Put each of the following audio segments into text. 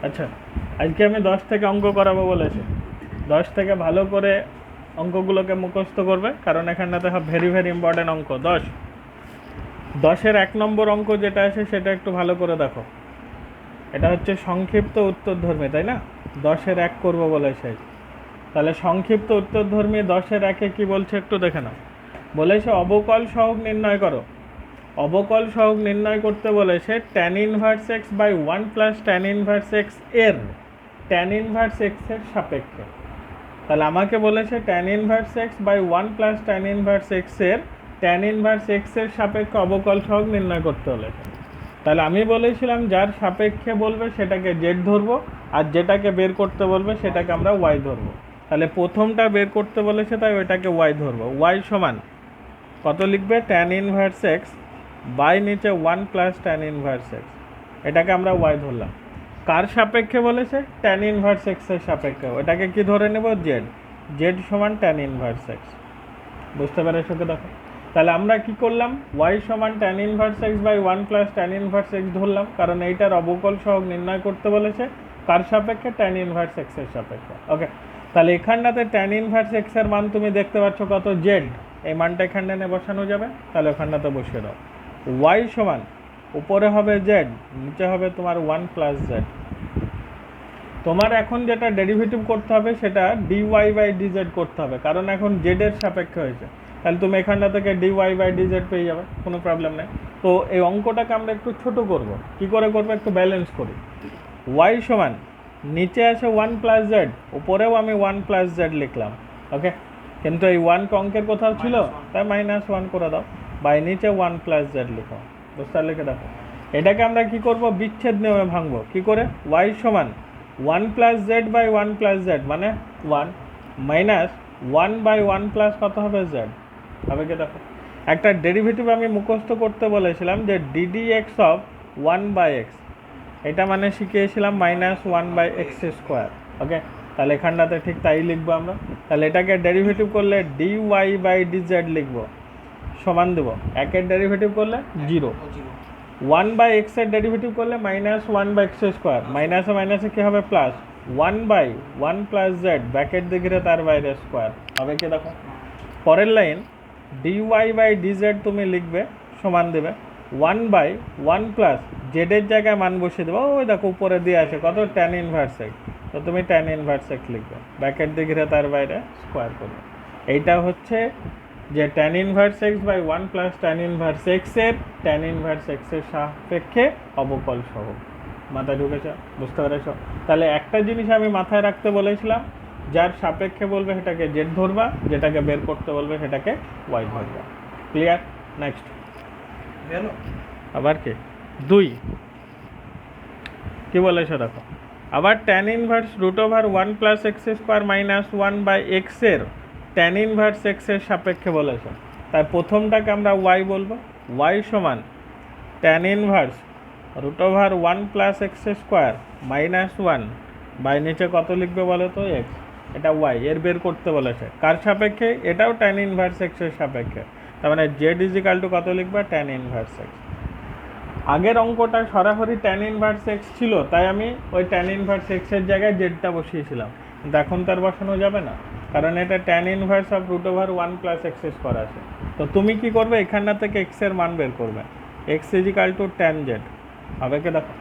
আচ্ছা, আজকে আমি 10 থেকে অঙ্ক করাবো বলেছি। 10 থেকে ভালো করে অঙ্কগুলোকে মুখস্থ করবে, কারণ এখানটাতে ভেরি ভেরি ইম্পর্টেন্ট অঙ্ক। 10-10-এর 1 নম্বর অঙ্ক যেটা আছে সেটা একটু ভালো করে দেখো। এটা হচ্ছে সংক্ষিপ্ত উত্তরধর্মী, তাই না? 10-এর 1 করবো বলেছে। তাহলে সংক্ষিপ্ত উত্তরধর্মী 10-এর 1-এ কী বলছে একটু দেখে নাও। বলেছে অবকল সহগ নির্ণয় করো। অবকল সহগ নির্ণয় করতে বলেছে tan inverse x by 1 plus tan inverse x এর tan ইনভার্স এক্সের সাপেক্ষে। তাহলে আমাকে বলেছে tan inverse x by 1 plus tan inverse এক্সের tan ইনভার্স এক্সের সাপেক্ষে অবকল সহগ নির্ণয় করতে বলেছে। তাহলে আমি বলেছিলাম যার সাপেক্ষে বলবে সেটাকে জেড ধরবো, আর যেটাকে বের করতে বলবে সেটাকে আমরা ওয়াই ধরবো। তাহলে প্রথমটা বের করতে বলেছে, তাই ওইটাকে ওয়াই ধরবো। ওয়াই সমান কত লিখবে? tan ইনভার্স এক্স বাই নিচে 1 প্লাস tan ইনভার্স এক্স, এটাকে আমরা ওয়াই ধরলাম। কার সাপেক্ষে বলেছে? tan ইনভার্স এক্সের সাপেক্ষে। ওটাকে কি ধরে নেব? জেড। জেড সমান tan ইনভার্স এক্স। বুঝতে পেরেছো তো? দেখো, তাহলে আমরা কি করলাম? ওয়াই সমান tan inverse x by 1 plus tan inverse x ধরলাম, কারণ এইটার অবকল সহগ নির্ণয় করতে বলেছে। কার সাপেক্ষে? tan ইনভার্স এক্সের সাপেক্ষে। ওকে, তাহলে এখানটাতে tan ইনভার্স এক্সের মান তুমি দেখতে পাচ্ছ কত? জেড। এই মানটা এখানটাতে বসানো যাবে, তাহলে ওখানটাতে বসিয়ে দাও। ওয়াই সমান উপরে হবে জেড, নিচে হবে তোমার 1 প্লাস জেড। তোমার এখন যেটা ডেরিভেটিভ করতে হবে সেটা ডিওয়াই বাই ডিজেড করতে হবে, কারণ এখন জেডের সাপেক্ষে হয়েছে। তাহলে তুমি এখানটা থেকে ডিওয়াই বাই ডিজেড পেয়ে যাবে, কোনো প্রবলেম নেই। তো এই অঙ্কটাকে আমরা একটু ছোট করব। কি করে করবো? একটু ব্যালেন্স করি। ওয়াই সমান নিচে আছে 1 প্লাস জেড, উপরেও আমি 1 প্লাস জেড লিখলাম। ওকে, কিন্তু এই 1 অঙ্কের কোথাও ছিল, তাই -1 করে দাও। বাই নিচে 1 প্লাস জেড লিখো। বুঝতে লিখে দেখো, এটাকে আমরা কি করব? বিচ্ছেদ নিয়মে ভাঙবো। কি করে? ওয়াই সমান 1 plus z by 1 plus z মানে 1 মাইনাস 1 বাই 1 প্লাস কত হবে? জেড হবে। কি দেখো, একটা ডেরিভেটিভ আমি মুখস্থ করতে বলেছিলাম যে d d x of 1 by x, এটা মানে শিখিয়েছিলাম -1 বাই এক্স স্কোয়ার। ওকে, তাহলে এখানটাতে ঠিক তাই লিখবো আমরা। তাহলে এটাকে ডেরিভেটিভ করলে d y by d z লিখবো, সমান দেবো। একের ডেরিভেটিভ করলে 0, 1 বাই এক্সের ডেরিভেটিভ করলে -1 বাই এক্স স্কোয়ার, মাইনাসে মাইনাসে কী হবে? Plus 1 by 1 plus z, bracket দিয়ে ঘিরে তার বাইরে স্কোয়ার হবে। কি দেখো, পরের line d y by d z তুমি লিখবে, সমান দেবে 1 বাই 1 প্লাস জেডের জায়গায় মান বসিয়ে দেবো। ওই দেখো উপরে দিয়ে আছে কত? tan inverse x. তো তুমি tan ইনভার্স এক্স লিখবে, ব্যাকেট দিয়ে ঘিরে তার বাইরে স্কোয়ার করবে। এইটা হচ্ছে যে tan inverse x by 1 plus tan inverse এক্সের tan ইনভার্স এক্সের সাপেক্ষে অবকল সহগ। মাথায় ঢুকেছে? বুঝতে পেরেছ? তাহলে একটা জিনিস আমি মাথায় রাখতে বলেছিলাম, যার সাপেক্ষে বলবে সেটাকে জেড ধরবা, যেটাকে বের করতে বলবে সেটাকে ওয়াই ধরবা। ক্লিয়ার? নেক্সট আবার কি 2 কি বলেছে দেখো, আবার tan inverse root over 1 plus x square minus 1 by এক্সের tan ইনভার্স এক্সের সাপেক্ষে বলেছে। তাই প্রথমটাকে আমরা ওয়াই বলবো। ওয়াই সমান tan inverse root over 1 plus x square minus 1 by নিচে কত লিখবে বলো তো? এক্স। এটা ওয়াই, এর বের করতে বলেছে। কার সাপেক্ষে? এটাও tan ইনভার্স এক্সের সাপেক্ষে। তার মানে জেড ইজিক্যাল টু কত লিখবে? tan inverse x. আগের অঙ্কটা সরাসরি tan ইনভার্স এক্স ছিল, তাই আমি ওই tan ইনভার্স এক্সের জায়গায় জেডটা বসিয়েছিলাম। কিন্তু এখন তার বসানো যাবে না, কারণ এটা tan inverse of root over 1 plus x square আছে। তো তুমি কি করবে? এখানটা থেকে এক্সের মান বের করবে। X is equal to tan z হবে। কি দেখো,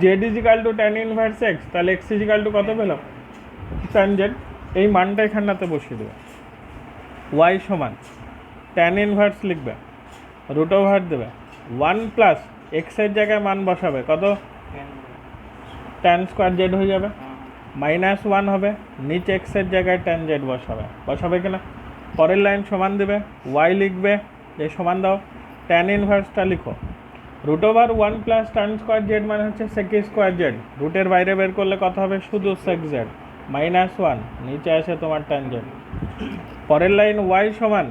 z is equal to tan inverse x, তাহলে এক্স ইজিক্যাল টু কত পেলাম? tan z. এই মানটা এখানটাতে বসিয়ে দেবে। ওয়াই সমান tan ইনভার্স লিখবে, রুট ওভার দেবে 1 প্লাস এক্সের জায়গায় মান বসাবে কত? tan স্কোয়ার জেড হয়ে যাবে, -1 হবে, নিচে এক্সের জায়গায় tan জেড বসাবে কিনা? পরের লাইন সমান দেবে, ওয়াই লিখবে, এই সমান দাও, tan ইনভার্সটা লিখো, root over 1 plus tan square z মানে হচ্ছে sec স্কোয়ার জেড, রুটের বাইরে বের করলে কত হবে? শুধু sec জেড, -1, নিচে আসে তোমার tan জেড। পরের লাইন ওয়াই সমান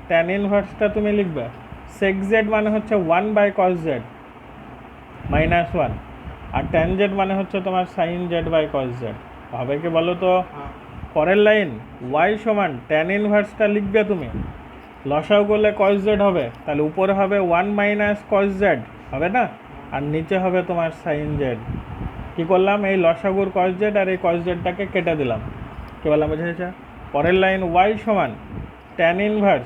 tan ইনভার্সটা তুমি লিখবে, sec জেড মানে হচ্ছে 1 বাই cos জেড -1, আর tan জেড মানে হচ্ছে তোমার sin Z by cos Z হবে। কি বলো তো? পরের লাইন ওয়াই সমান tan ইনভার্সটা লিখবে তুমি, লসাও করলে cos জেড হবে, তাহলে উপরে হবে 1 মাইনাস cos জেড হবে না, আর নিচে হবে তোমার sin জেড। কি করলাম, এই লসাগুর কস জেড আর এই কস জেডটাকে কেটে দিলাম। কি বললাম বুঝেছে? পরের লাইন ওয়াই সমান tan inverse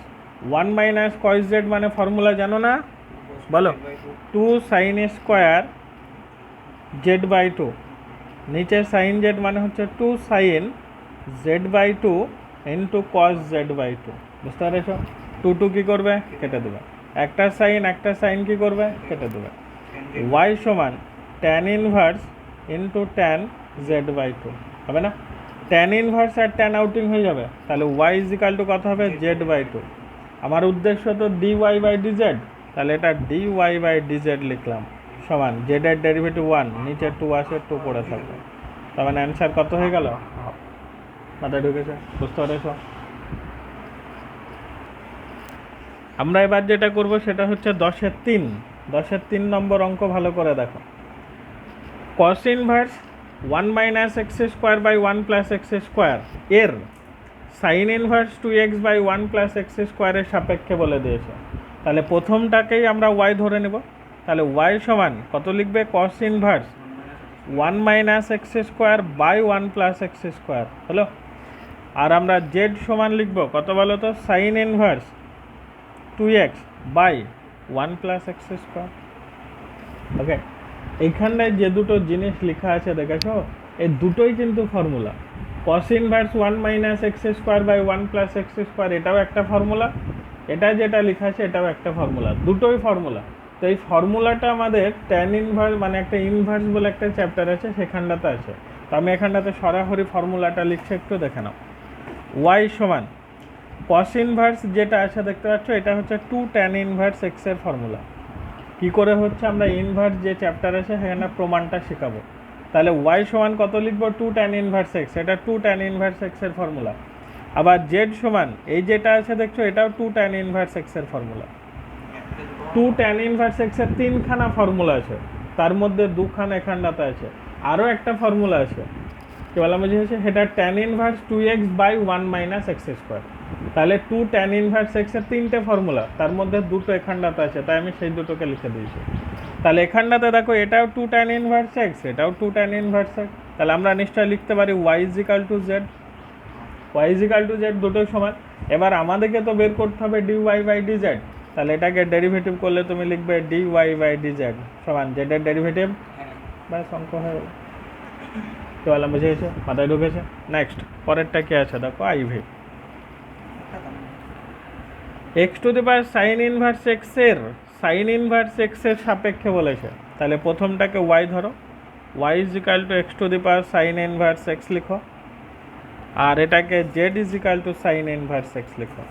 1 minus cos Z, মানে ফর্মুলা জানো না, বলো, 2 সাইন স্কোয়ার জেড বাই 2, নিচে সাইন জেড মানে হচ্ছে 2 sine z by 2 into cos z by 2। বুঝতে পেরেছ? 2 কী করবে, কেটে দেবে, একটা সাইন কী করবে, কেটে দেবে। ওয়াই সমান tan inverse into tan z by 2 হবে না? ট্যান ইনভার্স আর ট্যান আউটিং হয়ে যাবে, তাহলে ওয়াই ইজিক্যাল টু কত হবে, জেড বাই 2। আমার উদ্দেশ্য তো d y by d z, তাহলে এটা d y by d z লিখলাম সমান জেডের ডেরিভেটিভ 1, নিচে 2 আসে, 2 পড়ে থাকবে। তার মানে অ্যান্সার কত হয়ে গেল, মাথায় ঢুকেছে? বুঝতে পেরেছ? আমরা এবার যেটা করব সেটা হচ্ছে 10-এর 3 নম্বর অঙ্ক। ভালো করে দেখো, cos inverse 1 minus x square by 1 plus x square এর sine inverse 2x by 1 plus x স্কোয়ারের সাপেক্ষে বলে দিয়েছে। তাহলে প্রথমটাকেই আমরা y ধরে নেব। তাহলে y সমান কত লিখবে, cos inverse 1 minus x square by 1 plus x square হলো। আর আমরা z সমান লিখব কত বলো তো, sine inverse 2x by 1 plus x square. Okay, এইখানটায় যে দুটো জিনিস লেখা আছে দেখেছো, এই দুটোই কিন্তু formula. Cos inverse 1 minus x square by 1 plus x square, এটাও একটা ফর্মুলা, এটা যেটা লেখা আছে এটাও একটা ফর্মুলা, দুটোই ফর্মুলা। তো এই ফর্মুলাটা আমাদের ট্যান ইনভার্স মানে একটা ইনভার্স বলে একটা চ্যাপ্টার আছে, সেখানটাতে আছে। তো আমি এখানটাতে সরাসরি ফর্মুলাটা লিখছি, একটু দেখে নাও। ওয়াই সমান কস ইনভার্স যেটা আছে দেখতে পাচ্ছ, এটা হচ্ছে 2 ট্যান ইনভার্স এক্স এর ফর্মুলা। কী করে হচ্ছে, আমরা ইনভার্স যে চ্যাপ্টার আছে সেখানে প্রমাণটা শেখাবো। তাহলে ওয়াই সমান কত লিখবো, 2 ট্যান ইনভার্স এক্স, এটা 2 ট্যান ইনভার্স এক্স এর ফর্মুলা। আবার জেড সমান এই যেটা আছে দেখছো, এটাও 2 ট্যান ইনভার্স এক্স এর ফর্মুলা। 2 ট্যান ইনভার্স এক্স এর 3খানা ফর্মুলা আছে, তার মধ্যে 2খানা এখানটাতে আছে, আরও একটা ফর্মুলা আছে। কি বলা বুঝেছে, সেটা tan inverse 2x by 1 minus x square. তাহলে 2 ট্যান ইনভার্স এক্স এর 3টে ফর্মুলা, তার মধ্যে 2টো এখানটাতে আছে, তাই আমি সেই দুটোকে লিখে দিয়েছি। তাহলে এখানটাতে দেখো, এটাও 2 ট্যান ইনভার্স এক্স, এটাও 2 ট্যান ইনভার্স এক্স। তাহলে আমরা নিশ্চয়ই লিখতে পারি y is equal to z, y is equal to z দুটোই সমান। এবার আমাদেরকে তো বের করতে হবে dy বাই dz, তাহলে এটাকে ডেরিভেটিভ করলে তুমি লিখবে dy বাই dz সমান জেডের ডেরিভেটিভ, ব্যাস অঙ্ক হয়ে গেল। কি বললাম বুঝে গেছে, মাথায় ঢুকেছে? নেক্সট পরেরটা কি আছে দেখো, আইভি x to the power sine inverse x এর সাইন ইনভার্স এক্স এর সাপেক্ষে বলেছে। তাহলে প্রথমটাকে ওয়াই ধরো, y is equal to x to the power sine inverse x লিখো, আর এটাকে z is equal to sine inverse x লিখো।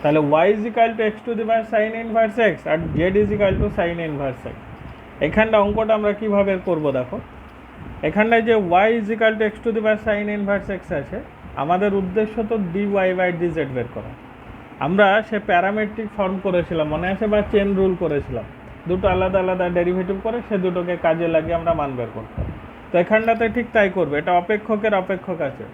তাহলে y is equal to x to the power sine inverse x আর z is equal to sine inverse x. এখানটা অঙ্কটা আমরা কীভাবে করবো দেখো, এখানটায় যে Y is equal to x to the power sine inverse x আছে, আমাদের উদ্দেশ্য তো d y by d z বের করা। আমরা সে প্যারামেট্রিক ফর্ম করেছিলাম মনে আছে, বা চেন রুল করেছিলাম, দুটো আলাদা আলাদা ডেরিভেটিভ করে সে দুটোকে কাজে লাগিয়ে আমরা মান বের করতে হবে। তো এখানটাতে ঠিক তাই করবে, এটা অপেক্ষকের অপেক্ষক আছে,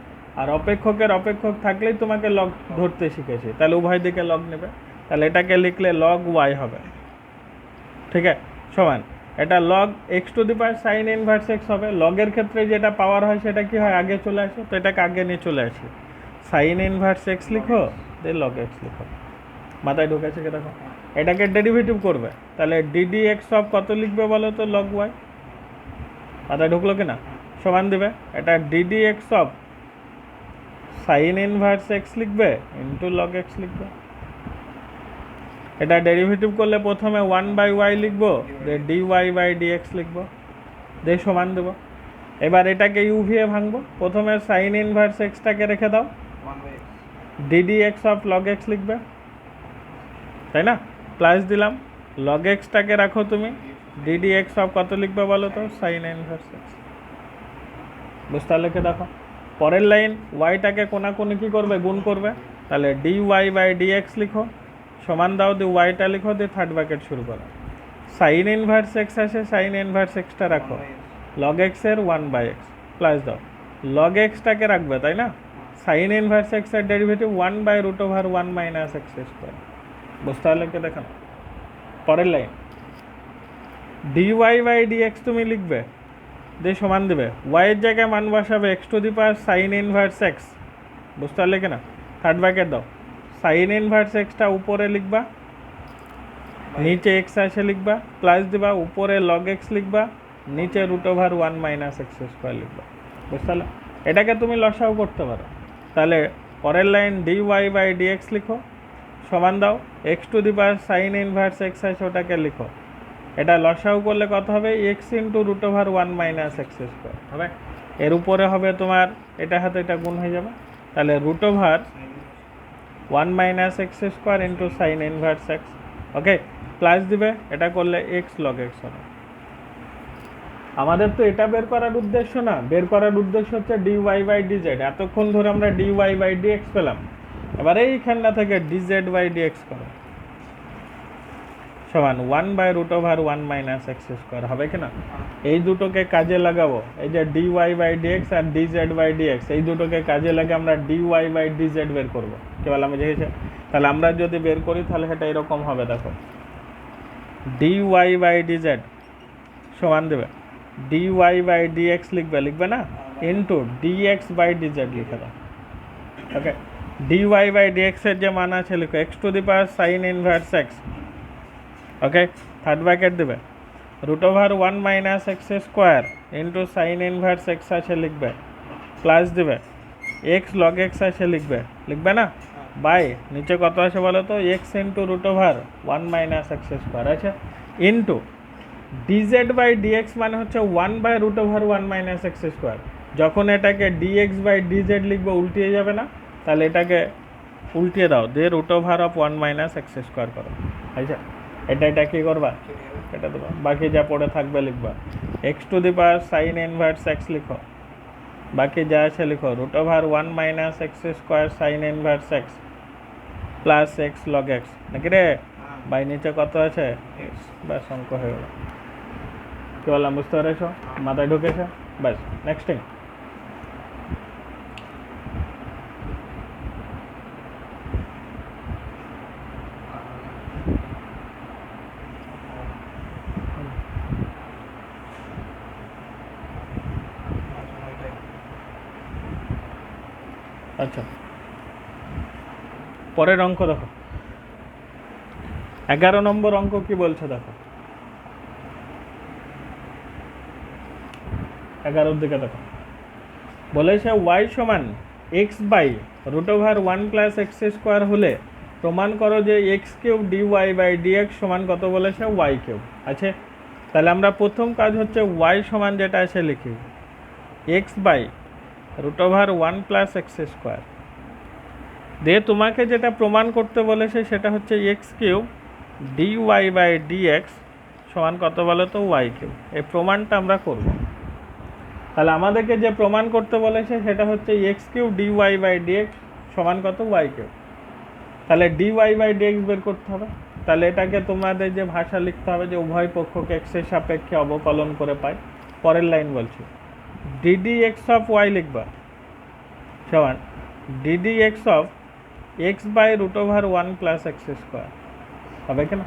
আর অপেক্ষকের অপেক্ষক থাকলেই তোমাকে লগ ধরতে শিখেছি, তাহলে উভয় দিকে লগ নেবে। তাহলে এটাকে লিখলে লগ ওয়াই হবে, ঠিক আছে, সমান এটা log x to the power sine inverse x হবে। লগের ক্ষেত্রে যেটা পাওয়ার হয় সেটা কি হয়, আগে চলে আসে, তো এটাকে আগে নিয়ে চলে আসি, সাইন ইনভার্স এক্স লিখো, দিয়ে লগ এক্স লিখো। মাথায় ঢুকেছে কি দেখো, এটাকে ডেরিভেটিভ করবে, তাহলে ডিডি এক্স অফ কত লিখবে বলো তো, লগ ওয়াই। মাথায় ঢুকলো কিনা, সমান দিবে, এটা DD x of sine inverse x লিখবে ইন্টু লগ এক্স লিখবে। এটা ডেরিভেটিভ করলে প্রথমে 1 বাই ওয়াই লিখবো, দিয়ে d y by d x লিখবো, দিয়ে সমান দেবো। এবার এটাকে ইউভিএ ভাঙবো, প্রথমে সাইন ইনভার্স এক্সটাকে রেখে দাও, DD x of log x লিখবে, তাই না, প্লাস দিলাম, লগ এক্সটাকে রাখো তুমি, ডিডি এক্স অফ কত লিখবে বলো তো, সাইন ইনভার্স এক্স। বুঝতে লিখে দেখো, পরের লাইন ওয়াইটাকে কোনাকুনি কী করবে, গুণ করবে, তাহলে d y by d x লিখো, সমান দাও, দিয়ে ওয়াইটা লিখো, দিয়ে থার্ড ব্র্যাকেট শুরু করো। সাইন ইনভার্স এক্স আসে, সাইন ইনভার্স এক্সটা রাখো, লগ এক্সের 1 বাই এক্স, প্লাস দাও, লগ এক্সটাকে রাখবে, তাই না, সাইন ইনভার্স এক্সের derivative 1 by root over 1 minus x square. বুঝতে পারলে কি দেখানো। পরের লাইন ডিওয়াই বাই ডিএক্স তুমি লিখবে, দিয়ে সমান দেবে ওয়াইয়ের জায়গায় মান বসাবে x to the power sine inverse x, বুঝতে পারলে কিনা? থার্ড ব্র্যাকেট দাও, সাইন ইনভার্স এক্সটা উপরে লিখবা, নিচে এক্স আসে লিখবা, প্লাস দিবা, উপরে লগ এক্স লিখবা, নিচে root over 1 minus x square লিখবা, বুঝতে পারলে? এটাকে তুমি লসাও করতে পারো। তাহলে পরের line d y by d x লিখো, সমান দাও x to the power sine inverse x আছে ওটাকে লিখো, এটা লসাও করলে কত হবে? X into root over 1 minus x square হবে। এর উপরে হবে তোমার এটা হাতে এটা গুণ হয়ে যাবে, তাহলে root over 1 minus x square into sine inverse x, okay, plus দিবে, এটা করলে এক্স লগ এক্স হবে। আমাদের তো এটা বের করার উদ্দেশ্য না, বের করার উদ্দেশ্য হচ্ছে ডি ওয়াই বাই ডিজেড। এতক্ষণ ধরে আমরা ডি ওয়াই বাই ডিএক্স পেলাম, এবার এইখানটা থেকে ডিজেড বাই ডিএক্স করো সমান 1 by root over 1 minus x square হবে কিনা? এই দুটোকে কাজে লাগাবো, এই যে ডি ওয়াই বাই ডিএক্স আর ডিজেড বাই ডিএক্স, এই দুটোকে কাজে লাগে আমরা ডি ওয়াই বাই ডিজেড বের করবো। কি বললাম বুঝেছে? তাহলে আমরা যদি বের করি তাহলে সেটা এরকম হবে, দেখো ডি ওয়াই বাই ডিজেড সমান দেবে ডি ওয়াই বাই ডিএক্স লিখবে না, ইন্টু ডিএক্স বাই ডিজেড লিখে দাও, okay. D y by d x এর যে মান আছে লিখো x to the power sine inverse x, okay, third bracket দেবে root over 1 minus x square into sine inverse x আছে লিখবে, প্লাস দেবে এক্স লগ এক্স আছে লিখবে না, বাই নিচে কত আছে বলো তো? X into root over 1 minus x square আছে, ইন্টু ডিজেড বাই ডিএক্স মানে হচ্ছে 1 by root over 1 minus x square. যখন এটাকে ডিএক্স বাই ডিজেড লিখবে উল্টিয়ে যাবে না, তাহলে এটাকে উল্টিয়ে দাও, দিয়ে root over of 1 minus x square করো, আচ্ছা। এটা কী করবা? এটা দেবা, বাকি যা পড়ে থাকবে লিখবা x to the power sine inverse x লিখো, বাকি যা আছে লিখো root over 1 minus x square sine inverse x plus x log x, নাকি রে? বাই নিচে কত আছে? ব্যাস অঙ্ক হয়ে গেল। কি বললাম বুঝতে পেরেছো? মাথায় ঢুকেছে? ব্যাস, নেক্সট টাইম। আচ্ছা, পরের অঙ্ক দেখো, 11 নম্বর অঙ্ক কি বলছে দেখো, 11 দিকে দেখো, বলেছে ওয়াই সমান x by root over 1 plus x square হলে প্রমাণ করো যে x cube d y by d x সমান কত বলেছে? ওয়াই কিউব আছে। তাহলে আমরা প্রথম কাজ হচ্ছে ওয়াই সমান যেটা আছে লিখি x by root over 1 plus x square, দিয়ে তোমাকে যেটা প্রমাণ করতে বলেছে সেটা হচ্ছে x cube d y by d x সমান কত বলো তো? Y cube. এই প্রমাণটা আমরা করব। তাহলে আমাদেরকে যে প্রমাণ করতে বলেছে সেটা হচ্ছে x cube d y by d x সমান কত? Y cube. তাহলে ডি ওয়াই বাই ডিএক্স বের করতে হবে। তাহলে এটাকে তোমাদের যে ভাষা লিখতে হবে যে উভয় পক্ষকে এক্সের সাপেক্ষে অবকলন করে পাই। পরের লাইন বলছি ডিডি এক্স অফ ওয়াই লিখবা সমান d d x of x by root over 1 plus x square হবে কিনা?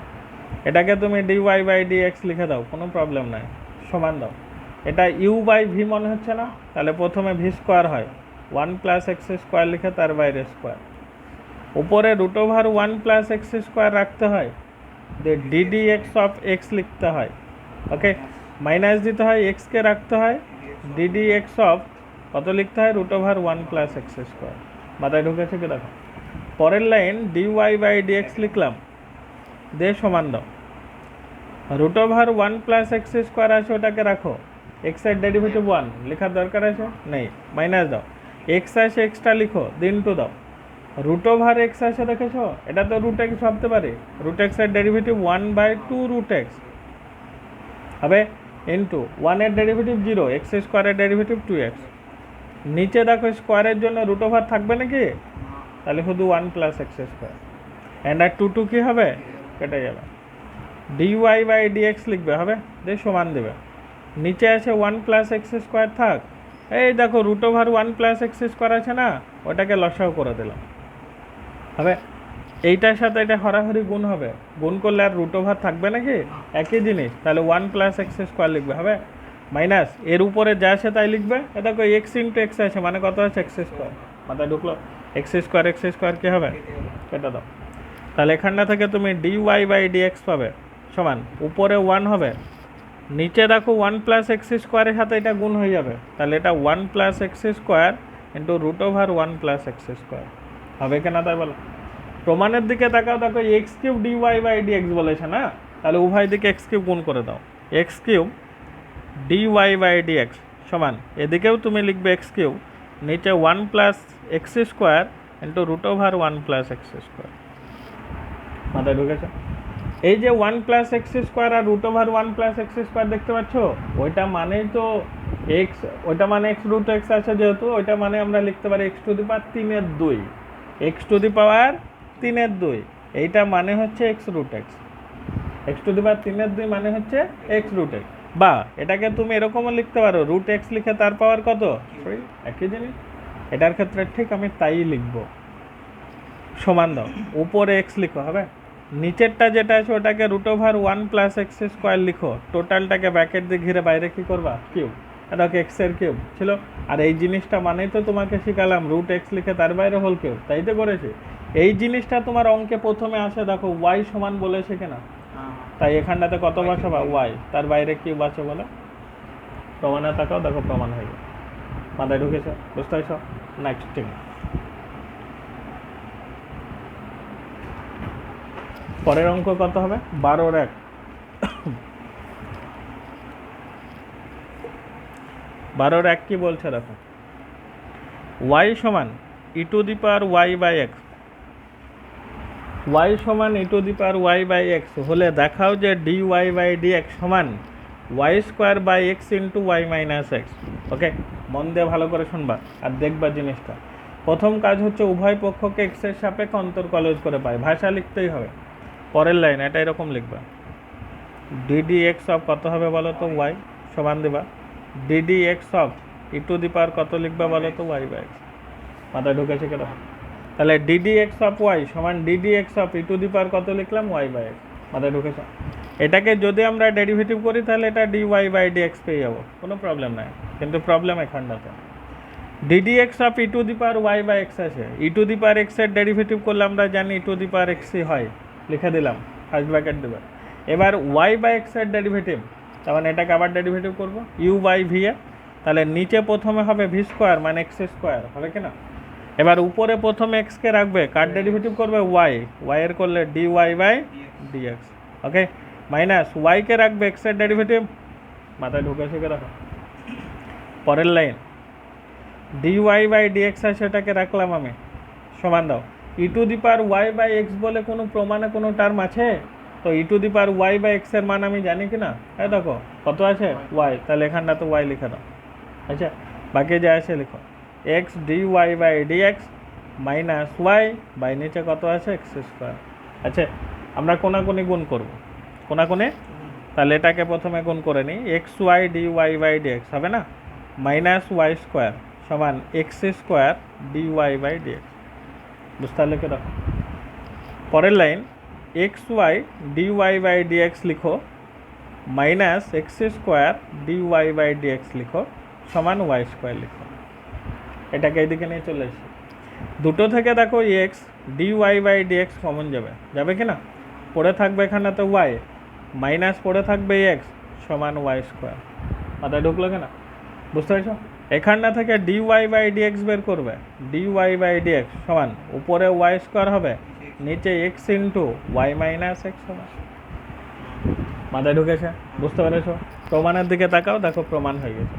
এটাকে তুমি d y by d x লিখে দাও, কোনো প্রবলেম নাই, সমান দাও। এটা ইউ বাই ভি মনে হচ্ছে না? তাহলে প্রথমে ভি স্কোয়ার হয় 1 প্লাস এক্স স্কোয়ার লিখে তার বাইরে স্কোয়ার, উপরে root over 1 plus x square রাখতে হয়, দিয়ে ডিডি এক্স অফ এক্স লিখতে হয়, ওকে, মাইনাস দিতে হয়, এক্সকে রাখতে হয়, ডিডি এক্স অফ কত লিখতে হয়? Root over 1 plus x square. মাথায় ঢুকেছে কি দেখো? পরের line d y by d x লিখলাম, দিয়ে সমান দাও root over 1 plus x square আছে ওটাকে রাখো, এক্সের ডেরিভেটিভ 1 লেখার দরকার আছে নেই, মাইনাস দাও, এক্স আছে এক্সটা লিখো, দিন টু দাও, রুট ওভার এক্স আছে দেখেছো? এটা তো রুট এক্স ভাবতে পারি, রুট এক্সের ডেরিভেটিভ 1 বাই 2 রুট এক্স হবে, ইন্টু 1 এর ডেরিভেটিভ 0, এক্স স্কোয়ারের ডেরিভেটিভ 2x, নিচে দেখো স্কোয়ারের জন্য রুট ওভার থাকবে নাকি? তাহলে শুধু 1 প্লাস এক্স স্কোয়ার, অ্যান্ড আর 2 কী হবে? কেটে যাবে, d y by d x লিখবে হবে, দিয়ে সমান দেবে, নিচে আছে 1 প্লাস এক্স স্কোয়ার থাক, এই দেখো root over 1 plus x square আছে না, ওটাকে লসাও করে দিলাম হবে, এইটার সাথে এটা হরাহরি গুণ হবে, গুণ করলে আর রুট ওভার থাকবে নাকি, একই জিনিস। তাহলে 1 + x² লিখবে, হবে মাইনাস এর উপরে যা আছে তাই লিখবে। এটা কই x × x আছে, মানে কত আছে x², মাথায় ঢুকলো? x² কি হবে, কেটে দাও। তাহলে এখানটা থেকে তুমি dy/dx পাবে সমান উপরে 1 হবে, নিচে দেখো 1 + x² এর সাথে এটা গুণ হয়ে যাবে। তাহলে এটা 1 + x² × √1 + x² হবে কিনা তাই বলো? প্রমাণের দিকে তাকাও, দেখো x³ dy/dx বলেছে না, তাহলে উভয় দিকে x³ গুণ করে দাও। x³ dy/dx সমান এদিকেও তুমি লিখবে x³ নিচে 1 + x² × √1 + x²। মাথায় ঢুকেছে? এই যে 1 + x² আর √1 + x² দেখতে পাচ্ছ, ওইটা মানেই তো x, ওইটা মানে x√x আছে যেহেতু, ওইটা মানে আমরা লিখতে পারি x⁻3/2, x⁻3/2, এইটা মানে হচ্ছে x√x, x⁻3/2 মানে হচ্ছে x√x। বা এটাকে তুমি এরকমও লিখতে পারো, √x লিখে তার পাওয়ার কত 3, একই জিনিস। এটার ক্ষেত্রে ঠিক আমি তাই লিখবো, সমান দাও উপরে x লিখো, হবে নিচেরটা যেটা আছে ওটাকে √1 + x² লিখো, টোটালটাকে ব্র্যাকেট দিয়ে ঘিরে বাইরে কি করবা, কিউব, এটাকে x এর কিউব ছিল। আর এই জিনিসটা মানেই তো তোমাকে শিখালাম √x লিখে তার বাইরে হোল কিউব, তাই তো করেছি। এই জিনিসটা তোমার অঙ্কে প্রথমে আসে, দেখো y সমান বলেছে কিনা, তাই এখানটাতে কত বসাবা y, তার বাইরে কিউব আছে বলে। প্রমাণে তাকাও, দেখো প্রমাণ হয়ে গেছে। মাথায় ঢুকেছে, বুঝতে পারছো? নেক্সট ঠিক পরের অঙ্ক কত হবে, 12 12 কি বলছে দেখো, y সমান e⁻y/x, y সমান e⁻y/x হলে দেখাও যে dy/dx সমান y² × y−x। ওকে, মন দিয়ে ভালো করে শুনবা আর দেখবা জিনিসটা। প্রথম কাজ হচ্ছে উভয় পক্ষকে x এর সাপেক্ষে অন্তর্কলজ করে পাই, ভাষা লিখতেই হবে। পরের লাইন এটা এরকম লিখবা, ddx অফ কত হবে বলো তো, y সমান দেবা ddx অফ e⁻ কত লিখবা বলো তো, y/x। মাথায় ঢুকেছে কেন? তাহলে ddx অফ y সমান ddx অফ e⁻ কত লিখলাম, y/x। মাথায় ঢুকেছে? এটাকে যদি আমরা ডেরিভেটিভ করি তাহলে এটা dy/dx পেয়ে যাবো, কোনো প্রবলেম নাই। কিন্তু প্রবলেম এখানটাতে ddx অফ e⁻y/x আছে, e⁻x এর ডেরিভেটিভ করলে আমরা জানি e⁻x হয়, লিখে দিলাম, ফার্স্ট ব্র্যাকেট দেবে। এবার y/x এর ডেরিভেটিভ, তার মানে এটাকে আবার ডেরিভেটিভ করবো u/v এ, তাহলে নিচে প্রথমে হবে v² মানে x², হবে কি না? এবার উপরে প্রথমে x কে রাখবে, কার ডেরিভেটিভ করবে, y এর করলে dy/dx। ওকে, মাইনাস y কে রাখবে x এর ডেরিভেটিভ, মাথায় ঢুকেছে কি দেখো। পরের লাইন dy/dx আছে, সেটাকে রাখলাম আমি, সমান দাও e⁻y/x বলে কোনো প্রমাণে কোনো টার্ম আছে তো, e⁻y/x এর মান আমি জানি কি না, এই দেখো কত আছে y, তাহলে এখানটা তো y লিখে দাও। আচ্ছা, বাকি যা আছে লিখো x dy/dx minus y by নিচে কত আছে x²। আচ্ছা, আমরা কোনাকুনি গুণ করব, কোনাকুনি, তাহলে এটাকে প্রথমে গুণ করে নিই, xy dy/dx হবে না, মাইনাস y² সমান x² dy/dx। বুঝতে পারলে কি দেখো। পরের লাইন xy dy/dx লিখো মাইনাস x² dy/dx লিখো সমান y² লিখো। এটাকে এইদিকে নিয়ে চলে এসেছি, দুটো থেকে দেখো x dy/dx কমন যাবে, যাবে কি না? পড়ে থাকবে এখানে তো y, মাইনাস পড়ে থাকবে x সমান y²। মাথায় ঢুকলো কিনা, বুঝতে পারছো? এখানটা থেকে dy/dx বের করবে, dy/dx সমান উপরে y² হবে, নিচে x × y−x হবে। মাথায় ঢুকেছে, বুঝতে পেরেছো? প্রমাণের দিকে তাকাও, দেখো প্রমাণ হয়ে গেছে।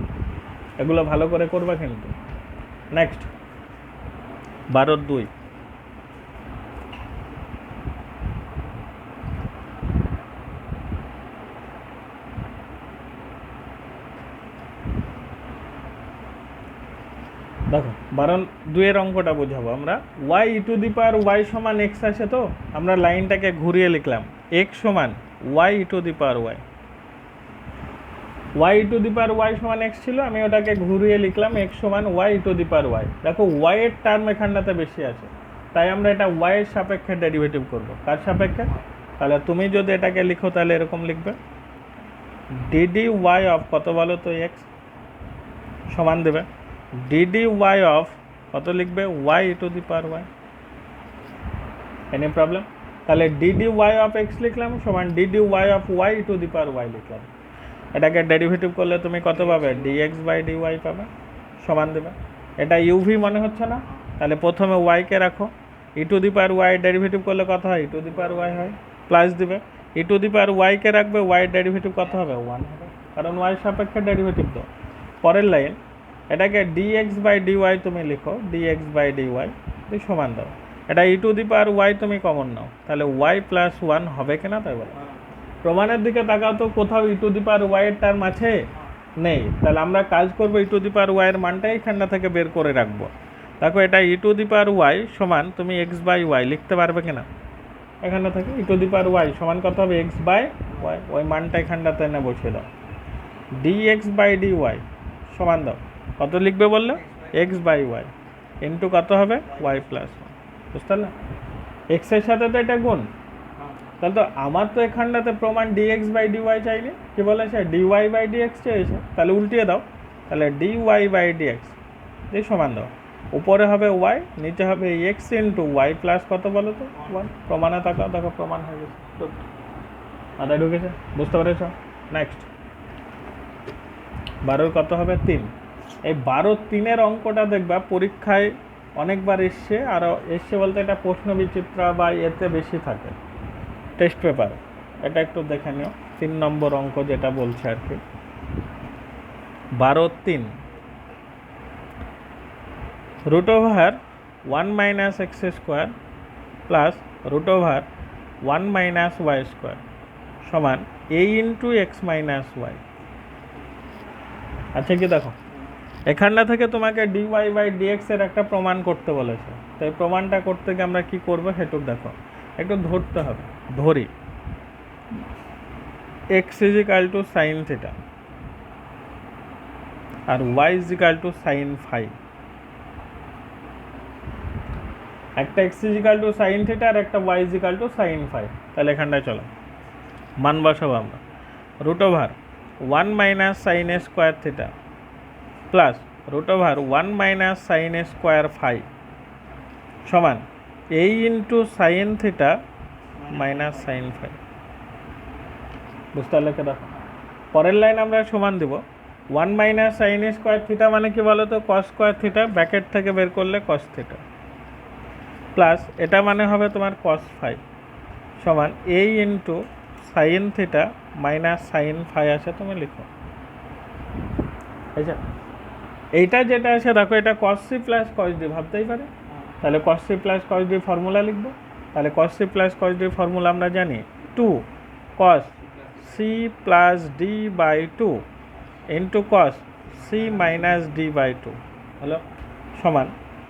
এগুলো ভালো করে করবা কিন্তু। নেক্সট 12-2, দেখো 12-2 এর অঙ্কটা বোঝাবো আমরা। y সমান x আছে, তো আমরা লাইনটাকে ঘুরিয়ে লিখলাম x সমান y সমান x ছিল, আমি ওটাকে ঘুরিয়ে লিখলাম x সমান y। দেখো y এর টার্ম এখানটাতে বেশি আছে, তাই আমরা এটা ওয়াই এর সাপেক্ষে ডেরিভেটিভ করব। কার সাপেক্ষে? তাহলে তুমি যদি এটাকে লিখো তাহলে এরকম লিখবে, ডিডি ওয়াই অফ কত বলো তো এক্স সমান দেবে ডিডি ওয়াই অফ কত লিখবে y to the power y. Any problem? তাহলে ডিডি ওয়াই অফ এক্স লিখলাম সমান d d y of y to the power y লিখলাম। এটাকে ডেরিভেটিভ করলে তুমি কত পাবে? ডিএক্স বাই ডি ওয়াই পাবে সমান দেবে। এটা ইউভি মনে হচ্ছে না? তাহলে প্রথমে ওয়াইকে রাখো, e to the power y derivative করলে কত হয়? E to the power y হয়, প্লাস দিবে ই টু দি পাওয়ার ওয়াইকে রাখবে, ওয়াইয়ের ডেরিভেটিভ কত হবে? 1 হবে, কারণ ওয়াই সাপেক্ষে ডেরিভেটিভ দাও। পরের লাইন, এটাকে ডিএক্স বাই ডি ওয়াই তুমি লিখো, ডিএক্স বাই ডি ওয়াই সমান দাও। এটা ই টু দি পাওয়ার ওয়াই তুমি কমন নাও, তাহলে ওয়াই প্লাস 1 হবে কিনা তাই বলো। প্রমাণের দিকে তাকাও তো, কোথাও ই টু দি পাওয়ার ওয়াইয়ের টার্ম আছে? নেই। তাহলে আমরা কাজ করবো ই টু দি পাওয়ার ওয়াইয়ের মানটা এইখানটা থেকে বের করে রাখবো। দেখো এটা ই টু দি পাওয়ার ওয়াই সমান তুমি এক্স বাই ওয়াই লিখতে পারবে কিনা? এখানটা থেকে ই টু দি পাওয়ার ওয়াই সমান কত হবে? এক্স বাই ওয়াই, ওই মানটা এখানটাতে এনে বসিয়ে দাও। D x by d y সমান দাও, কত লিখবে বললে? এক্স বাই ওয়াই ইন্টু কত হবে? ওয়াই প্লাস 1, বুঝতে পারলে? এক্সের সাথে তো এটা গুণ, তাহলে তো আমার তো এখানটাতে প্রমাণ ডিএক্স বাই ডিওয়াই চাইনি, কি বলেছে? ডিওয়াই বাই ডিএক্স চেয়েছে, তাহলে উল্টিয়ে দাও, তাহলে ডিওয়াই বাই ডিএক্স দিয়ে সমান দাও। উপরে হবে ওয়াই, নিচে হবে এক্স ইন্টু ওয়াই প্লাস কত বলো তো? 1। প্রমাণে তাকাও, দেখো প্রমাণ হয়ে গেছে, মাথায় ঢুকেছে, বুঝতে পেরেছ? নেক্সট 12 কত হবে? 3। এই 12-3 অঙ্কটা দেখবা পরীক্ষায় অনেকবার এসছে, আর এসছে বলতে এটা প্রশ্ন বিচিত্রা বা এতে বেশি থাকে টেস্ট পেপার। এটা একটু দেখে নিও, 3 নম্বর অঙ্ক যেটা বলছে আর কি। 12-3 root over 1 minus x square plus root over 1 minus y square সমান a into x minus y. আচ্ছা কি দেখো, এখানটা থেকে তোমাকে ডিওয়াই বাই ডিএক্স এর একটা প্রমাণ করতে বলেছে। তো এই প্রমাণটা করতে গিয়ে আমরা কি করবো সেটুক দেখো, একটু ধরতে হবে। ধরি x is equal to sine theta আর y is equal to sine phi. একটা x is equal to sine theta আর একটা y is equal to sine phi. তাহলে এখানটায় চলো মান বসাবো আমরা। Root over 1 minus sine square theta plus root over 1 minus sine square phi সমান a into sine theta minus sine phi. বুঝতে পারলে? দেখো পরের লাইন আমরা সমান দেব 1 মাইনাস সাইন স্কোয়ার থিটা মানে কি বলো তো? কস স্কোয়ার থিটা, ব্র্যাকেট থেকে বের করলে কস থিটা, প্লাস এটা মানে হবে তোমার কস ফাই সমান a into sine theta minus sine phi আছে তুমি লিখো। আচ্ছা এইটা যেটা আছে দেখো, এটা cos C plus cos D ভাবতেই পারে, তাহলে cos C plus cos D formula লিখবো। তাহলে cos C plus cos D formula আমরা জানি 2 cos C plus D by 2 into cos C minus D by 2 হলো সমান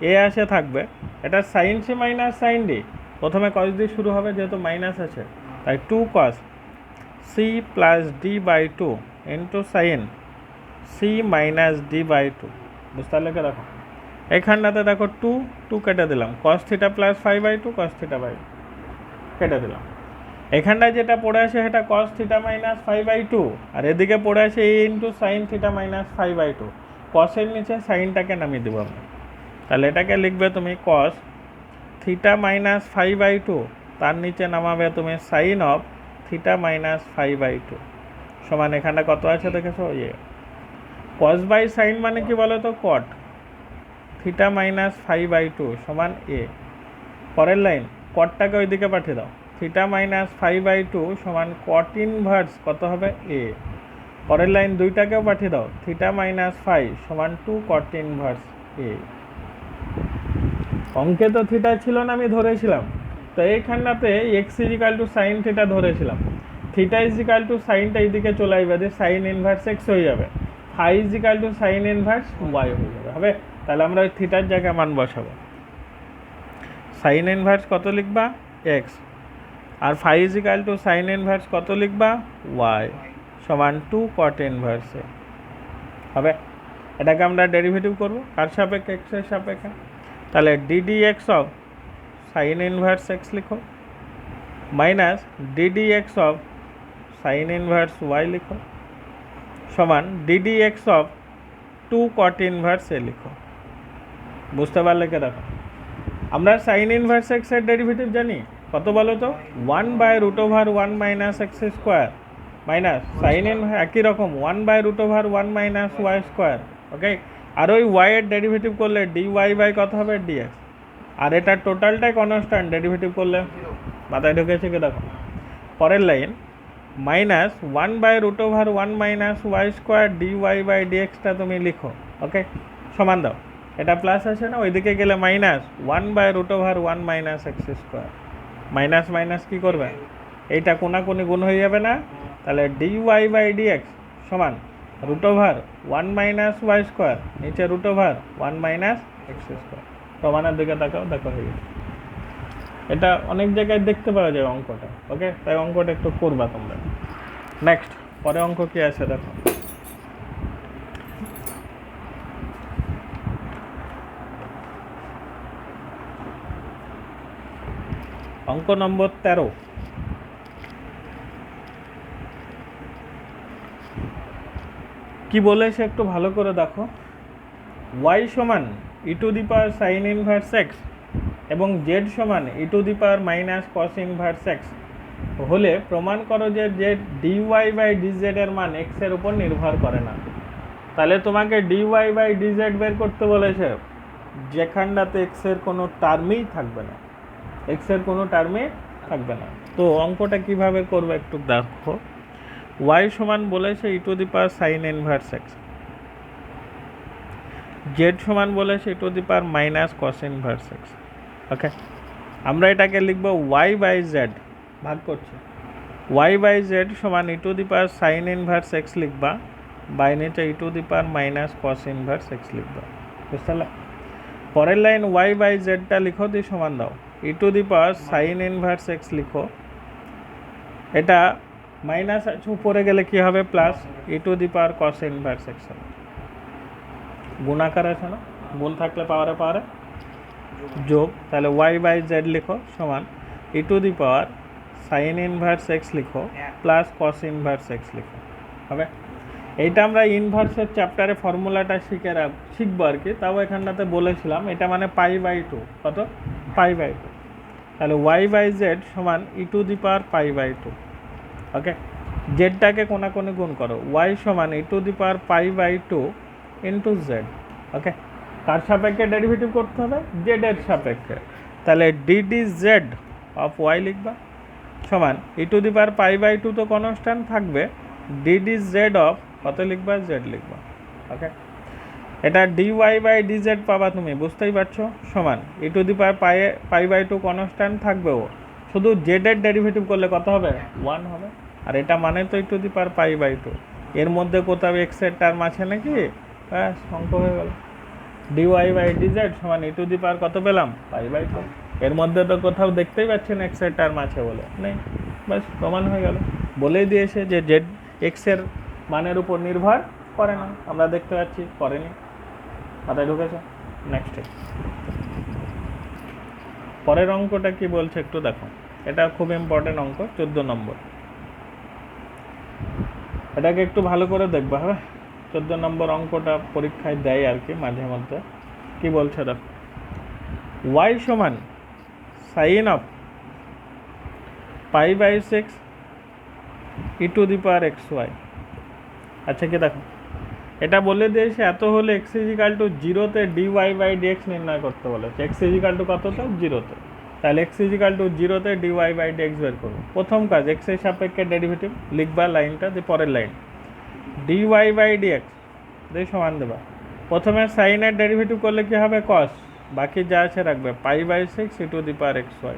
এ আসে থাকবে এটা sine C minus sine D, প্রথমে কস ডি শুরু হবে যেহেতু মাইনাস আছে, তাই 2 cos C plus D by 2 into sine C minus D by 2। বুঝতে পারলে? দেখো এখানটাতে দেখো 2 কেটে দিলাম, cos theta plus phi by 2 cos theta by কেটে দিলাম। এখানটায় যেটা পড়ে আসে সেটা cos theta minus phi by 2, আর এদিকে পড়ে আসে a into sine theta minus phi by 2। কসের নিচে সাইনটাকে নামিয়ে দেবো আমরা, তাহলে এটাকে লিখবে তুমি কস থিটা মাইনাস ফাই বাই 2, তার নিচে নামাবে তুমি sine of theta minus phi by 2 সমান এখানটা কত আছে দেখেছো? কস বাই সাইন মানে কি বলো তো? Cot theta minus phi by 2 সমান এ। পরের লাইন কটটাকে ওইদিকে পাঠিয়ে দাও, থিটা মাইনাস ফাই বাই 2 সমান কট ইনভার্স কত হবে? এ। পরের লাইন দুইটাকেও পাঠিয়ে দাও, থিটা মাইনাস ফাই সমান 2 কট ইনভার্স এ। অঙ্কে তো থিটা ছিল না, আমি ধরেছিলাম, তো এইখানটাতে x is equal to sine theta ধরেছিলাম, থিটা ইজ ইকাল টু সাইনটা এইদিকে চলে আসবে, যে সাইন ইনভার্স এক্স হয়ে যাবে, phi is equal to sine inverse y হয়ে যাবে। হবে? তাহলে আমরা ওই থিটার জায়গায় মান বসাবো। সাইন ইনভার্স কত লিখবা? এক্স, আর phi is equal to sine inverse কত লিখবা? ওয়াই সমান 2 কট ইনভার্স এ। হবে? এটাকে আমরা ডেরিভেটিভ করব কার সাপেক্ষে? এক্স এর সাপেক্ষে। তাহলে d d x of sine inverse x লিখো, minus d d x of sine inverse y লিখো, সমান d d x of 2 cot inverse a লিখো। বুঝতে পারলে কে? দেখো, আমরা সাইন ইনভার্স এক্সের ডেরিভেটিভ জানি কত বলো তো, 1/√1 minus x square minus sine in একই রকম 1/√1 মাইনাস ওয়াই স্কোয়ার। ওকে, আর ওই ওয়াই এর ডেরিভেটিভ করলে ডি ওয়াই বাই কত হবে, ডিএক্স। আর এটা টোটালটাই কনস্ট্যান্ট, ডেরিভেটিভ করলে মাথায় ঢুকেছে কি? দেখো, পরের line minus 1/√1 minus y square d y by ডিএক্সটা তুমি লিখো। ওকে, সমান দাও, এটা প্লাস আছে না, ওইদিকে গেলে minus 1/√1 minus x square. Minus minus কী করবে, এইটা কোনাকুনি গুণ হয়ে যাবে না? তাহলে ডি ওয়াই বাই ডিএক্স সমান √1 মাইনাস ওয়াই স্কোয়ার নিচে √1 মাইনাস এক্স স্কোয়ার। প্রমাণের দিকে তাকাও, দেখো হয়ে গেছে। এটা অনেক জায়গায় দেখতে পাওয়া যায় অঙ্কটা। ওকে, তাই অঙ্কটা একটু করবা তোমরা। নেক্সট, পরে অঙ্ক কি আছে দেখো, অঙ্ক নম্বর 13। কি বলেছে একটু ভালো করে দেখো, y সমান e to the power sine inverse x এবং z সমান e to the power minus cos inverse x হলে প্রমাণ করো যে dy বাই dz এর মান x এর উপর নির্ভর করে না। তাহলে তোমাকে dy বাই dz বের করতে বলেছে যেখানটাতে x এর কোনো টার্মই থাকবে না, x এর কোনো টার্মই থাকবে না। তো অঙ্কটা কিভাবে করবে একটু দেখো, y সমান বলেছে e to the power sine inverse x, z সমান বলেছে e to the power minus cos inverse x. Okay, আমরা এটাকে লিখবো y বাই জেড ভাগ করছি, y বাই জেড সমান e to the power sine inverse x লিখবা, বাই নিচে e to the power minus cos inverse x লিখবা। বুঝতে পারলে? পরের লাইন y বাই জেডটা লিখো, দিয়ে সমান দাও e to the power sine inverse x লিখো, এটা মাইনাস আছে উপরে গেলে কি হবে, plus e to the power cos inverse x হবে। গুণাকার আছে না, গুণ থাকলে পাওয়ারে পাওয়ারে যোগ, তাহলে y বাই জেড লিখো সমান e to the power sine inverse x লিখো প্লাস কস ইনভার্স এক্স লিখো হবে। এইটা আমরা ইনভার্সের চ্যাপ্টারে ফর্মুলাটা শিখবো আর কি, তাও এখানটাতে বলেছিলাম এটা মানে π/2, কত π/2। তাহলে y বাই জেড সমান ই টু দি পাওয়ার π/2। ওকে, জেডটাকে কোনাকুনি গুণ করো, y সমান e to the power π/2 into z. Okay, কার সাপেক্ষে ডেরিভেটিভ করতে হবে, জেড এর সাপেক্ষে। তাহলে ডিডি জেড অফ ওয়াই লিখবা সমান ই টু দি পাওয়ার π/2 তো কনস্ট্যান্ট থাকবে, ডিডি জেড অফ কত লিখবা, জেড লিখবা। ওকে, এটা dy বাই dz পাবা তুমি, বুঝতেই পারছো, সমান e to the power π/2 constant থাকবে, ও শুধু জেড এর ডেরিভেটিভ করলে কত হবে, 1 হবে। আর এটা মানে তো ই টু দি পাওয়ার π/2, এর মধ্যে কোথাও এক্স এর টার্ম আছে নাকি, ব্যাস অঙ্ক হয়ে গেল। dy বাই dz সমান ই টু দি পাওয়ার কত পেলাম, π/2। এর মধ্যে তো কোথাও দেখতেই পাচ্ছেন এক্স এর টার্ম আছে বলে, নেই, ব্যাস প্রমাণ হয়ে গেল। বলেই দিয়েছে যে জেড এক্স এর মানের উপর নির্ভর করে না, আমরা দেখতে পাচ্ছি করেনি। মাথায় ঢুকেছে? নেক্সট, পরের অঙ্কটা কি বলছে একটু দেখো, এটা খুব ইম্পর্টেন্ট অঙ্ক, 14 নম্বর। এটাকে একটু ভালো করে দেখবা, হবে 14 নম্বর অঙ্কটা পরীক্ষায় দেয় আর কি মাঝে মধ্যে। কি বলছে দেখো, y সমান sine of π/6 e to the power x y. আচ্ছা কি দেখো, এটা বলে দিয়েছে এত হলে x = 0-তে dy বাই dx নির্ণয় করতে বলেছে, x = কততে, 0-তে। তাহলে x = 0-তে dy বাই dx বের করবো। প্রথম কাজ, x এর সাপেক্ষে ডেরিভেটিভ লিখবা লাইনটা, দিয়ে পরের লাইন dy বাই dx দিয়ে সমান দেবা। প্রথমে সাইনের ডেরিভেটিভ করলে কি হবে, cos, বাকি যা আছে রাখবে π/6 e to the power x y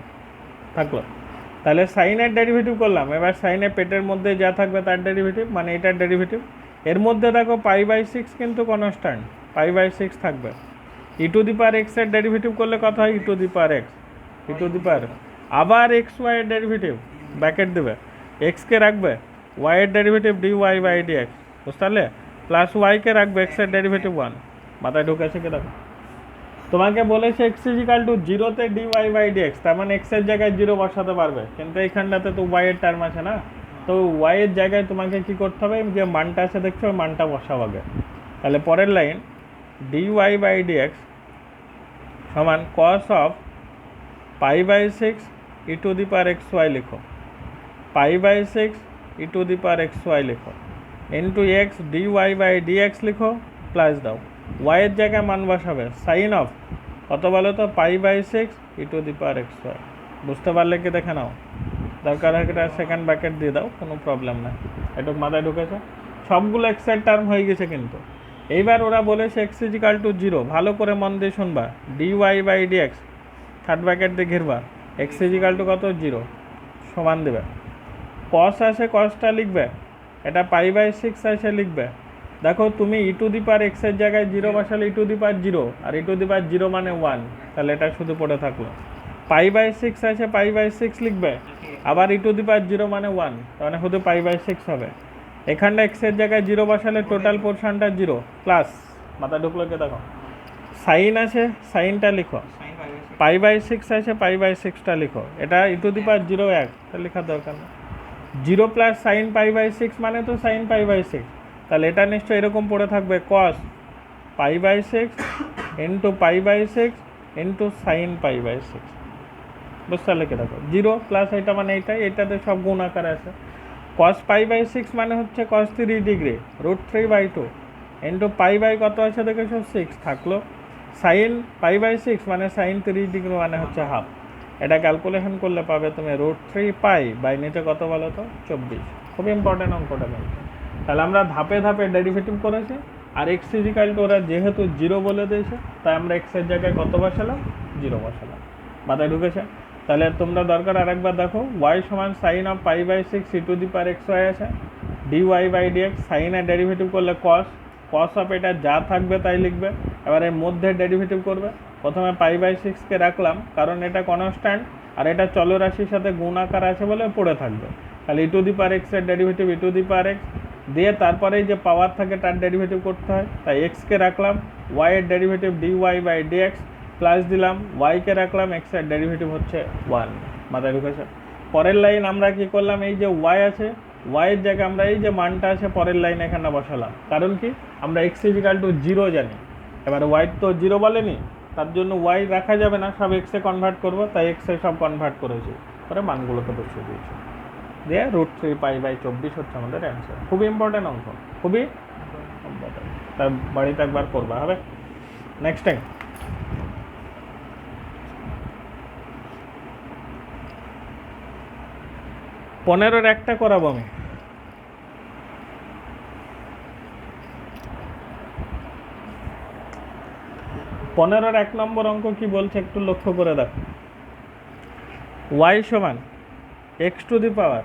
থাকলো। তাহলে সাইনের ডেরিভেটিভ করলাম, এবার সাইনের পেটের মধ্যে যা থাকবে তার ডেরিভেটিভ, মানে এটার ডেরিভেটিভ। এর মধ্যে দেখো π/6 কিন্তু কনস্ট্যান্ট, π/6 থাকবে। E to the power x এর ডেরিভেটিভ করলে কত হয়, e to the power x, e to the power আবার এক্স ওয়াই এর ডেরিভেটিভ ব্র্যাকেট দেবে, এক্সকে রাখবে ওয়াই এর ডেরিভেটিভ dy বাই dx, বুঝতে পারলে, প্লাস ওয়াইকে রাখবে এক্স এর ডেরিভেটিভ 1। মাথায় ঢুকেছে কি দেখো, তোমাকে বলেছে এক্স ইজিক্যাল টু জিরোতে d y by d x, তার মানে এক্সের জায়গায় জিরো বসাতে পারবে, কিন্তু এইখানটাতে তো ওয়াই এর টার্ম আছে না, তো ওয়াই এর জায়গায় তোমাকে কি করতে হবে, যে মানটা আছে দেখছো ওই মানটা বসাও আগে। তাহলে পরের line d y by d x সমান cos of pi by six e to the power x y লিখো, pi by six e to the power x y লিখো, into x d y by d x লিখো, plus দাও y এর জায়গায় মান বসাবে sine of কত বলো তো, pi by six e to the power x y. বুঝতে পারলে কি দেখে নাও, দরকার হয় এটা সেকেন্ড ব্র্যাকেট দিয়ে দাও, কোনো প্রবলেম নাই। এটুক মাথায় ঢুকেছে, সবগুলো এক্সের টার্ম হয়ে গেছে। কিন্তু এইবার ওরা বলেছে এক্স ইজিক্যাল টু জিরো, ভালো করে মন দিয়ে শুনবা, d y by d x third bracket দিয়ে ঘিরবা, এক্স ইজিক্যাল টু কত জিরো, সমান দেবে কস আছে কসটা লিখবে, এটা পাই বাই সিক্স আছে লিখবে। দেখো তুমি ই টু দি পাওয়ার এক্সের জায়গায় জিরো বসালে e to the power zero, আর e to the power zero মানে ওয়ান, তাহলে এটা শুধু পড়ে থাকলো। পাই বাই সিক্স আছে পাই বাই সিক্স লিখবে, আবার ই টু দি পাওয়ার জিরো মানে ওয়ান, মানে শুধু পাই বাই সিক্স হবে। এখানটা এক্সের জায়গায় জিরো বসালে টোটাল পোর্শনটা জিরো, প্লাস মাথা ঢুকলো কে দেখো, সাইন আছে সাইনটা লিখো, পাই বাই সিক্স আছে পাই বাই সিক্সটা লিখো, এটা ই টু দি পাওয়ার জিরো এক, লেখার দরকার নেই। Zero plus sine pi by six মানে তো সাইন পাই বাই সিক্স, তাহলে এটা নিশ্চয়ই এরকম পড়ে থাকবে cos pi by six into pi by six into sine pi by six. বুঝতে লিখে দেখো জিরো প্লাস এটা মানে এইটাই, এটাতে সব গুণ আকারে আছে। কস পাই বাই সিক্স মানে হচ্ছে cos 3 degree root 3/2 into pi by কত আছে দেখেছো সিক্স থাকলো, সাইন পাই বাই সিক্স মানে সাইন 3 ডিগ্রি মানে হচ্ছে হাফ। এটা ক্যালকুলেশন করলে পাবে তুমি রুট 3 পাই বাই নিচে কত বলো তো 24। খুব ইম্পর্টেন্ট অঙ্কটা কিন্তু। তাহলে আমরা ধাপে ধাপে ডেরিভেটিভ করেছি, আর এক্স ইজিক্যাল টু ওরা যেহেতু জিরো বলে দিয়েছে তাই আমরা এক্সের জায়গায় কত বসালাম, জিরো বসালাম। মাথায় ঢুকেছে? তাহলে তোমরা দরকার আরেকবার দেখো, ওয়াই সমান sine of pi by six e to the power x y আছে, d y by d x, সাইনের ডেরিভেটিভ করলে কস, কস অফ এটা যা থাকবে তাই লিখবে, এবার এর মধ্যে ডেরিভেটিভ করবে। প্রথমে পাই বাই সিক্সকে রাখলাম কারণ এটা কনস্ট্যান্ট আর এটা চলরাশির সাথে গুণ আকার আছে বলে পড়ে থাকবে। তাহলে ই টু দি পাওয়ার এক্সের derivative E to the power x দিয়ে তারপরেই যে পাওয়ার থাকে তার ডেরিভেটিভ করতে হয়, তাই এক্সকে রাখলাম, ওয়াইয়ের derivative d y by d x plus দিলাম, ওয়াইকে রাখলাম, এক্সের ডেরিভেটিভ হচ্ছে ওয়ান। মাথায় ঢুকেছে? পরের লাইন আমরা কি করলাম, এই যে ওয়াই আছে ওয়াইয়ের জায়গায় আমরা এই যে মানটা আছে পরের লাইন এখানে বসালাম, কারণ কি আমরা এক্স ইজিক্যাল টু জিরো জানি, এবার ওয়াই তো জিরো বলেনি তার জন্য ওয়াই রাখা যাবে না, সব এক্সে কনভার্ট করবো, তাই এক্সে সব কনভার্ট করেছি, পরে মানগুলোকে বসিয়ে দিয়েছি, দিয়ে রুট 3 পাই বাই 24 হচ্ছে আমাদের অ্যান্সার। খুবই ইম্পর্টেন্ট অঙ্ক, খুবই ইম্পর্টেন্ট, তাই বাড়িতে একবার করবা হবে। নেক্সট টাইম 15-র একটা করাবো আমি। পনেরোর 1 নম্বর অঙ্ক কি বলছে একটু লক্ষ্য করে দেখো, ওয়াই সমান x to the power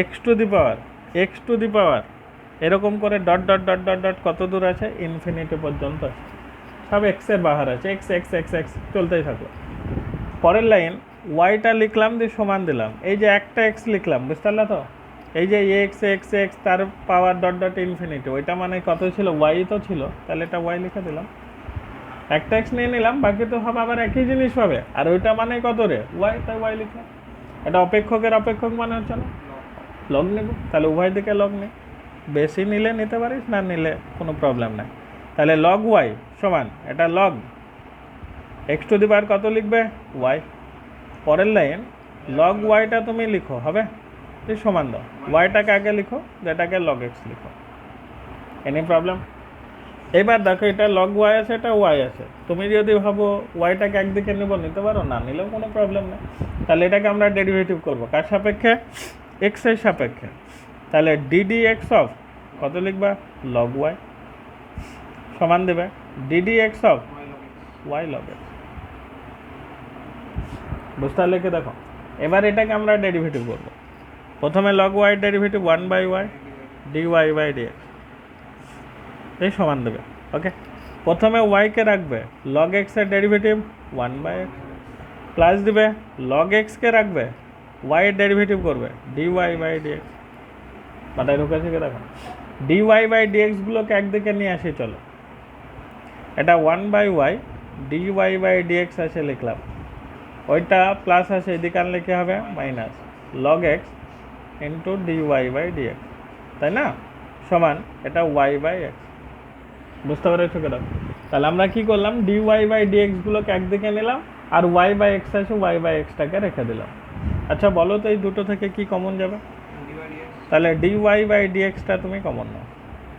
x to the power x to the power এরকম করে dot dot dot dot dot কত দূর আছে, ইনফিনিটি পর্যন্ত আছে, সব এক্সের বাহার আছে, এক্স এক্স এক্স এক্স চলতেই থাকলো। পরের লাইন ওয়াইটা লিখলাম দিয়ে সমান দিলাম, এই যে একটা এক্স লিখলাম, বুঝতে পারলে তো, এই যে এক্স এক্স এক্স তার পাওয়ার ডট ডট ইনফিনিটি, ওইটা মানে কত ছিল, ওয়াই তো ছিল, তাহলে এটা ওয়াই লিখে দিলাম, একটা এক্স নিয়ে নিলাম, বাকি তো সব আবার একই জিনিস পাবে, আর ওইটা মানে কত রে ওয়াই, তাই ওয়াই লিখলাম। এটা অপেক্ষকের অপেক্ষক মানে হচ্ছে না, লগ নেব, তাহলে উভয় দিকে লগ নেই, বেশি নিলে নিতে পারিস, না নিলে কোনো প্রবলেম নাই। তাহলে লগ ওয়াই সমান এটা লগ এক্স টু দি পাওয়ার কত লিখবে ওয়াই। পরের লাইন লগ ওয়াইটা তুমি লিখো হবে, এই সমান দাও, ওয়াইটাকে আগে লিখো যেটাকে লগ এক্স লিখো, এনি প্রবলেম? এবার দেখো এটা লগ ওয়াই আছে এটা ওয়াই আছে, তুমি যদি ভাবো ওয়াইটাকে একদিকে নেবো নিতে পারো, না নিলেও কোনো প্রবলেম নেই। তাহলে এটাকে আমরা ডেরিভেটিভ করবো কার সাপেক্ষে, এক্সের সাপেক্ষে। তাহলে ডিডি এক্স অফ কত লিখবা লগ ওয়াই সমান দেবে d d x of y log x. বুঝতে লিখে দেখো, এবার এটাকে আমরা ডেরিভেটিভ করবো, প্রথমে log y derivative 1/y dy by dx এই সমান দেবে। ওকে, প্রথমে ওয়াইকে রাখবে, লগ এক্সের ডেরিভেটিভ 1/x প্লাস দিবে, লগ এক্সকে রাখবে, ওয়াইয়ের ডেরিভেটিভ করবে dy বাই dx। মাথায় ঢুকেছে কি দেখো, dy বাই dx গুলোকে একদিকে নিয়ে আসি চলো, এটা 1/y D y by dx আছে লিখলাম, ওইটা প্লাস আছে এদিকে আনলে কী হবে minus log x into d y by d x, তাই না, সমান এটা ওয়াই বাই এক্স। বুঝতে পেরেছো কেন? তাহলে আমরা কি করলাম, ডি ওয়াই বাই ডিএক্সগুলোকে একদিকে নিলাম আর ওয়াই বাই এক্স আছে ওয়াই বাই এক্সটাকে রেখে দিলাম। আচ্ছা বলো তো এই দুটো থেকে কি কমন যাবে? তাহলে ডি ওয়াই বাই ডিএক্সটা তুমি কমন নাও,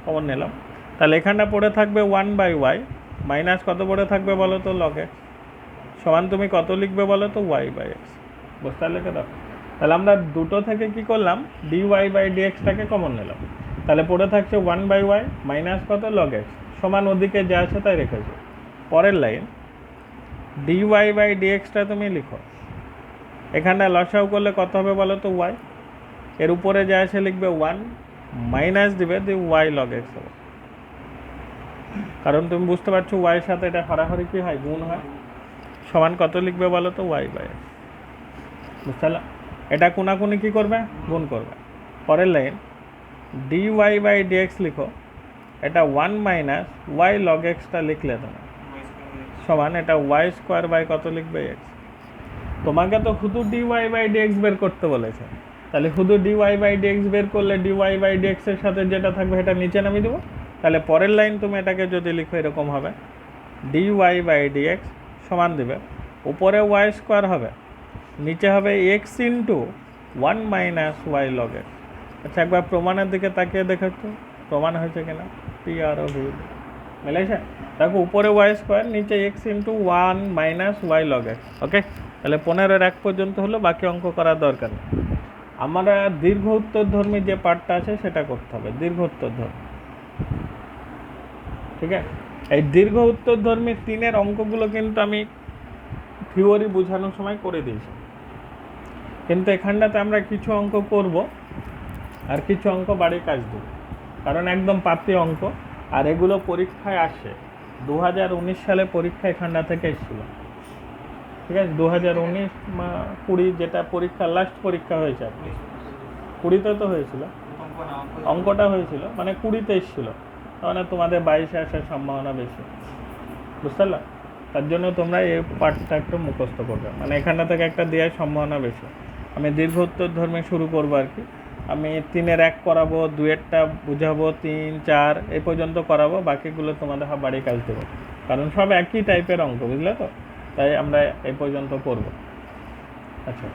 কমন নিলাম। তাহলে এখানটা পড়ে থাকবে ওয়ান বাই ওয়াই মাইনাস কত পড়ে থাকবে বলো তো লগ এক্স, সমান তুমি কত লিখবে বলো তো ওয়াই বাই এক্স। বুঝতে পারলে কেন? তাহলে আমরা দুটো থেকে কি করলাম, ডি ওয়াই বাই ডিএক্সটাকে কমন নিলাম। তাহলে পড়ে থাকছে ওয়ান বাই ওয়াই মাইনাস কত লগ এক্স, সমান ওদিকে যা আছে তাই রেখেছো। পরের লাইন ডি ওয়াই বাই ডিএক্সটা তুমি লিখো, এখানটা লসাও করলে কত হবে বলো তো ওয়াই, এর উপরে যা আছে লিখবে ওয়ান মাইনাস দিবে দিয়ে ওয়াই লগ এক্স হবে, কারণ তুমি বুঝতে পারছো ওয়াইয়ের সাথে এটা হারাহারি কী হয়, গুণ হয়, সমান কত লিখবে বলো তো ওয়াই বাই এক্স। বুঝতে পারলাম? এটা কোনাকুনি কী করবে, গুণ করবে। পরের line d y by d x লিখো, এটা ওয়ান মাইনাস ওয়াই লগ এক্সটা লিখলে তোমার সমান এটা ওয়াই স্কোয়ার বাই কত লিখবে এক্স। তোমাকে তো শুধু ডি ওয়াই বাই ডিএক্স বের করতে বলেছে, তাহলে শুধু ডি ওয়াই বাই ডিএক্স বের করলে ডি ওয়াই বাই ডিএক্সের সাথে যেটা থাকবে সেটা নিচে নামিয়ে দেবো। তাহলে পরের লাইন তুমি এটাকে যদি লিখো এরকম হবে, ডি ওয়াই বাই ডিএক্স সমান দেবে উপরে ওয়াই স্কোয়ার হবে নিচে হবে x into one minus y log x. আচ্ছা একবার প্রমাণের দিকে তাকিয়ে দেখো একটু প্রমাণ হয়েছে কিনা, পি আর ও ভি মিলেছে? দেখো উপরে ওয়াই স্কোয়ার নিচে x into one minus y log x. Okay, তাহলে 15-এর 1 পর্যন্ত হলো, বাকি অঙ্ক করার দরকার নেই। আমরা দীর্ঘ উত্তরধর্মী যে পার্টটা আছে সেটা করতে হবে, দীর্ঘ উত্তরধর্মী। ঠিক আছে, এই দীর্ঘ উত্তরধর্মী 3-এর অঙ্কগুলো কিন্তু আমি থিওরি বোঝানোর সময় করে দিয়েছি, কিন্তু এখানটাতে আমরা কিছু অঙ্ক করব আর কিছু অঙ্ক বাড়ির কাজ দেব, কারণ একদম পাতি অঙ্ক আর এগুলো পরীক্ষায় আসে। 2019 সালে পরীক্ষা এখানটা থেকে এসেছিলো। ঠিক আছে, 2019-20 যেটা পরীক্ষা লাস্ট পরীক্ষা হয়েছে, আপনি 20-তে তো হয়েছিল অঙ্কটা হয়েছিল, মানে 20-তে এসেছিলো, মানে তোমাদের 22-এ আসার সম্ভাবনা বেশি। বুঝতে পারলাম? তার জন্য তোমরা এই পার্টটা একটু মুখস্থ করবে, মানে এখানটা থেকে একটা দেওয়ার সম্ভাবনা বেশি। আমি দীর্ঘ উত্তরধর্মী শুরু করবো আর কি, আমি 3-এর 1 করাবো, 2-এরটা বুঝাবো, 3, 4 এই পর্যন্ত করাবো, বাকিগুলো তোমাদের বাড়ির কাজ দেবো, কারণ সব একই টাইপের অঙ্ক, বুঝলে তো, তাই আমরা এই পর্যন্ত করব। আচ্ছা।